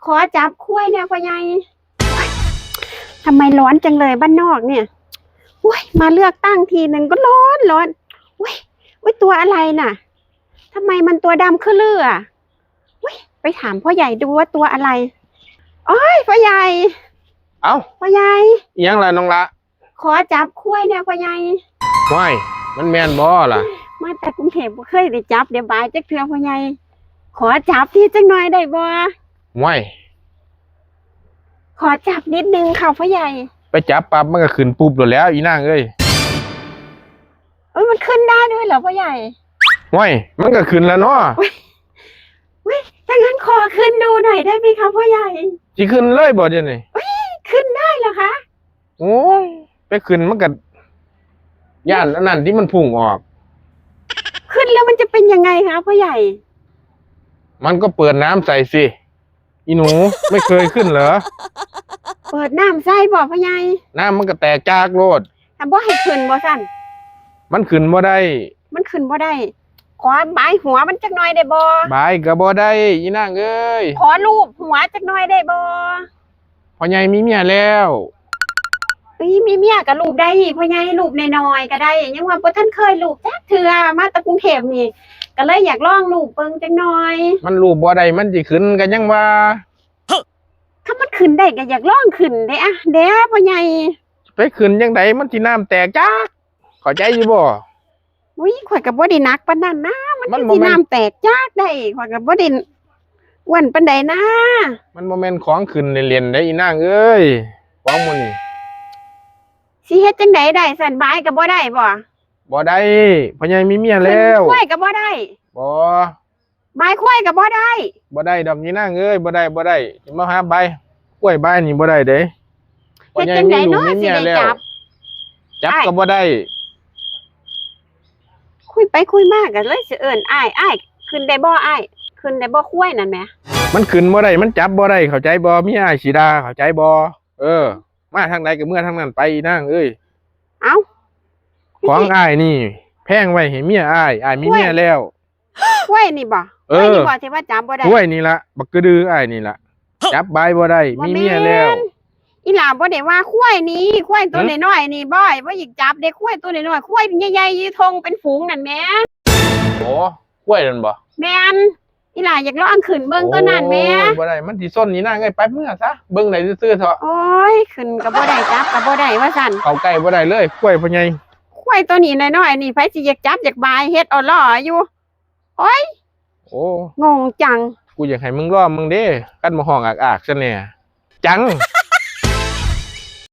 ขอจับคุ้ยเนี่ยพ่อใหญ่ทำไมร้อนจังเลยบ้านนอกเนี่ยอุ้ยมาเลือกตั้งทีหนึ่งก็ร้อนอุ้ยตัวอะไรน่ะทำไมมันตัวดำขึ้นเรืออุ้ยไปถามพ่อใหญ่ดูว่าตัวอะไรโอ้ยพ่อใหญ่เอ้าพ่อใหญ่ยังล่ะน้องละขอจับคุ้ยเนี่ยพ่อใหญ่ว้ายมันแม่นบ่ล่ะมาแต่กรุงเทพบ่เคยได้จับเดี๋ยวบายจักเทื่อพ่อใหญ่ขอจับที่จังหน่อยได้บ่ว้ายขอจับนิดนึงค่ะพ่อใหญ่ไปจับปั๊บมันก็ขึ้นปุ๊บโดดแล้วอีนางเอ้ยมันขึ้นได้ด้วยเหรอพ่อใหญ่ว้ายมันก็ขึ้นแล้วเนาะถ้างั้นขอขึ้นดูหน่อยได้ไหมคะพ่อใหญ่สิขึ้นเลยบ่เดี๋ยวนี้ขึ้นได้เหรอคะโอ้ยไปขึ้นมันก็ย่านอันนั้นที่มันพุ่งออกขึ้นแล้วมันจะเป็นยังไงคะพ่อใหญ่มันก็เปิดน้ำใส่สิอีหนูไม่เคยขึ้นเหรอเปิดน้ำใส่บ่พ่อใหญ่น้ำมันก็แตกจากโลดถ้าบ่ให้ขึ้นบ่สั่นมันขึ้นบ่ได้มันขึ้นบ่ได้ขอบายหัวมันจักหน่อยได้บ่บายก็บ่ได้อีนางเอ้ยขอรูปหัวจักหน่อยได้บ่พ่อใหญ่มีเมียแล้วมีเมียกับรูปได้พ่อใหญ่รูปน้อยๆก็ได้ยังว่าบ่ทันเคยรูปจักเทื่อมาตะกรุงเทพนี่ก็เลยอยากลองรูปเบิ่งจักหน่อยมันรูปบ่ได้มันสิขึ้นกันยังว่าถ้ามันขึ้นได้ก็อยากลองขึ้นเด้อะเด้อพ่อใหญ่ไปขึ้นจังไดมันสิน้ำแตกจักเข้าใจอยู่บ่อุ้ยข่อยก็บ่ได้หนักปานนั้นนะมันสิน้ำแตกจักได้ข่อยก็บ่ได้อ้วนปานใดนะมันบ่แม่นของขึ้นเล่นๆได้อีนางเอ้ยของมื้อนี้สิเฮ็ดจังไดได้สั่นบายก็บ่ได้บ่ได้พ่อใหญ่มีเมียแล้วควายก็บ่ได้บ่บายควายก็บ่ได้บ่ได้ดอกอีนางเอ้ยบ่ได้สิมาหาใบกล้วยใบนี่บ่ได้เด้พ่อใหญ่มีลูกมีเมียแล้วจับก็บ่ได้คุยไปคุยมาก็เลยสิเอิ้นอ้ายขึ้นได้บ่อ้ายขึ้นได้บ่ควายนั่นแหมมันขึ้นบ่ได้มันจับบ่ได้เข้าใจบ่มีอ้ายสิดาเข้าใจบ่มาทางใดก็เมื่อทางนั้นไปอีนางเอ้ยเอ้าของอ้ายนี่แพงไว้ให้เมียอ้ายมีเมียแล้วควายนี่บ่ควายนี่บ่ที่ว่าจับบ่ได้ควายนี่ล่ะบักกระดืออ้ายนี่ล่ะจับใบบ่ได้มีเมียแล้วอีหล่าบ่ได้ว่าควายนี่ควายตัวน้อยๆนี่บ่อีกจับเด็กควายตัวน้อยๆควายใหญ่ๆอยู่ทงเป็นฝูงนั่นแหมโอ้ควายนั่นบ่แม่นอีหล่าอยากลองขึ้นเบิ่งตัวนั้นแหมบ่ได้มันสิซนนี่นางเอ้ยไปเมื่อซะเบิ่งได้ซื่อๆเถาะโอ้ยขึ้นก็บ่ได้จับก็บ่ได้ว่าซั่นเข้าใกล้บ่ได้เลยควายพ่อใหญ่ควายตัวนี้น้อยๆนี่ไผสิอยากจับอยากบายเฮ็ดเอาล่ออยู่โอ้ยโอ้งงจังกูอยากให้มึงรอมึงเด้กันมาห้องอากๆซะแน่จัง